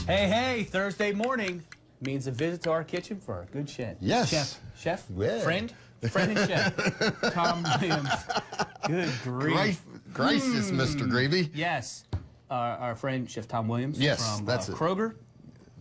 Hey, Thursday morning means a visit to our kitchen for a good chef. Yes. Chef? Yeah. Friend and chef. Tom Williams. Good grief. Gracious, Mr. Gravy. Yes. Our friend, Chef Tom Williams. Yes, from that's it. Kroger,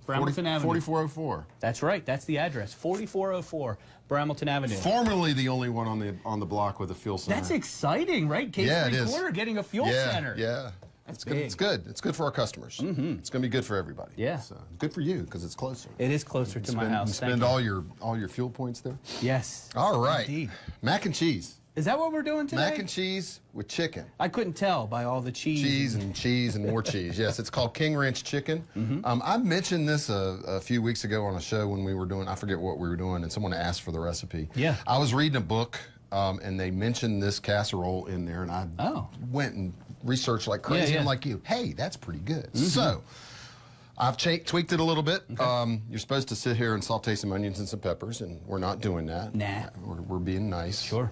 Bramilton Avenue. 4404. That's right. That's the address. 4404 Bramilton Avenue. Formerly the only one on the block with a fuel center. That's exciting, right? Yeah, it is. Quarter getting a fuel center. Yeah. That's good. big. It's good. It's good for our customers. It's going to be good for everybody. Yeah. So, good for you because it's closer. It is closer to my house. You spend all your fuel points there. Yes. All right. Indeed. Mac and cheese. Is that what we're doing today? Mac and cheese with chicken. I couldn't tell by all the cheese. Cheese and more cheese. Yes, it's called King Ranch Chicken. I mentioned this a few weeks ago on a show when we were doing, I forget what we were doing, and someone asked for the recipe. Yeah. I was reading a book, and they mentioned this casserole in there, and I went and researched like crazy. I'm like you, hey, that's pretty good. So, I've tweaked it a little bit. Okay. You're supposed to sit here and saute some onions and some peppers, and we're not doing that. Nah. We're being nice. Sure.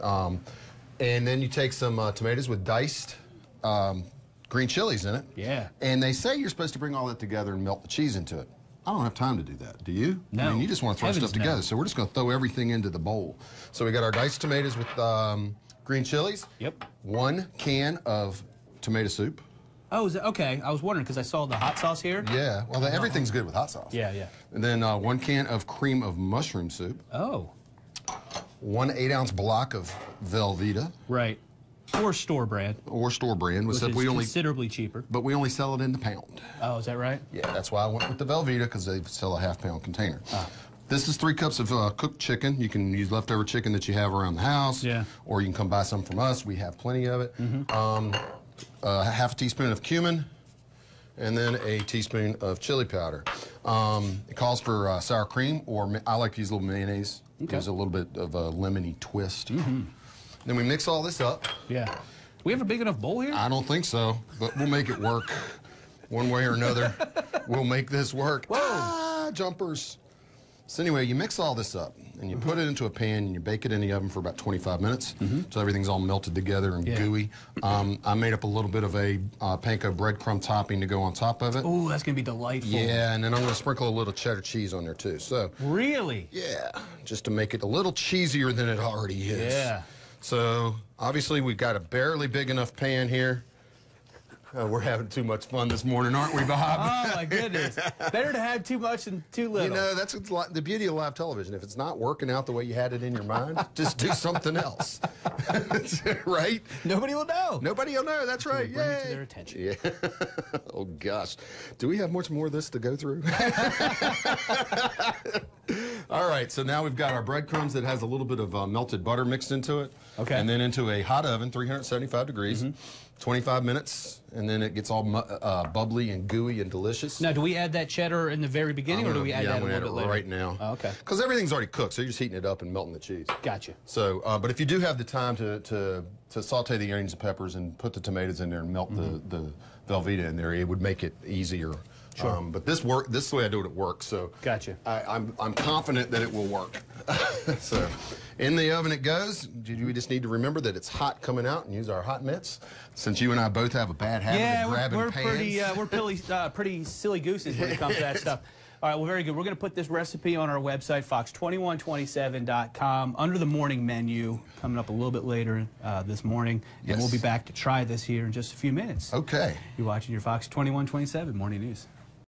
And then you take some tomatoes with diced green chilies in it. Yeah. And they say you're supposed to bring all that together and melt the cheese into it. I don't have time to do that. Do you? No. I mean, you just want to throw stuff together. So we're just going to throw everything into the bowl. So we got our diced tomatoes with green chilies. Yep. 1 can of tomato soup. Oh, is that, okay. I was wondering because I saw the hot sauce here. Yeah. Well, everything's good with hot sauce. Yeah, yeah. And then 1 can of cream of mushroom soup. Oh. 1 8-ounce block of Velveeta. Right. Or store brand. Or store brand. Which is considerably cheaper. But we only sell it in the pound. Oh, is that right? Yeah, that's why I went with the Velveeta, because they sell a half-pound container. This is 3 cups of cooked chicken. You can use leftover chicken that you have around the house. Yeah. Or you can come buy some from us. We have plenty of it. Half a teaspoon of cumin. And then a teaspoon of chili powder. It calls for sour cream, or I like to use a little mayonnaise. Okay. Gives a little bit of a lemony twist. Then we mix all this up. Yeah. We have a big enough bowl here? I don't think so, but we'll make it work one way or another. We'll make this work. Whoa. Ah, jumpers. So anyway, you mix all this up, and you put it into a pan, and you bake it in the oven for about 25 minutes, so everything's all melted together and gooey. I made up a little bit of a panko breadcrumb topping to go on top of it. Ooh, that's going to be delightful. Yeah, and then I'm going to sprinkle a little cheddar cheese on there, too. So really? Yeah, just to make it a little cheesier than it already is. Yeah. So, obviously, we've got a barely big enough pan here. We're having too much fun this morning, aren't we, Bob? Oh, my goodness. Better to have too much than too little. You know, that's the beauty of live television. If it's not working out the way you had it in your mind, just do something else. Right? Nobody will know. Nobody will know. That's right. Bring it to their attention. Yeah. Oh, gosh. Do we have much more of this to go through? All right, so now we've got our breadcrumbs that has a little bit of melted butter mixed into it. Okay. And then into a hot oven, 375 degrees, 25 minutes, and then it gets all bubbly and gooey and delicious. Now, do we add that cheddar in the very beginning, or do we add that a little bit later? Right now. Oh, okay. Because everything's already cooked, so you're just heating it up and melting the cheese. Gotcha. So, but if you do have the time to saute the onions and peppers and put the tomatoes in there and melt the Velveeta in there, it would make it easier. Sure. But this is the way I do it, it works. So gotcha. I'm confident that it will work. So in the oven it goes. We just need to remember that it's hot coming out and use our hot mitts. Since you and I both have a bad habit of grabbing pans. We're pretty silly gooses when it comes to that stuff. All right, well, very good. We're going to put this recipe on our website, fox2127.com, under the morning menu, coming up a little bit later this morning. And we'll be back to try this here in just a few minutes. Okay. You're watching your Fox 2127 Morning News.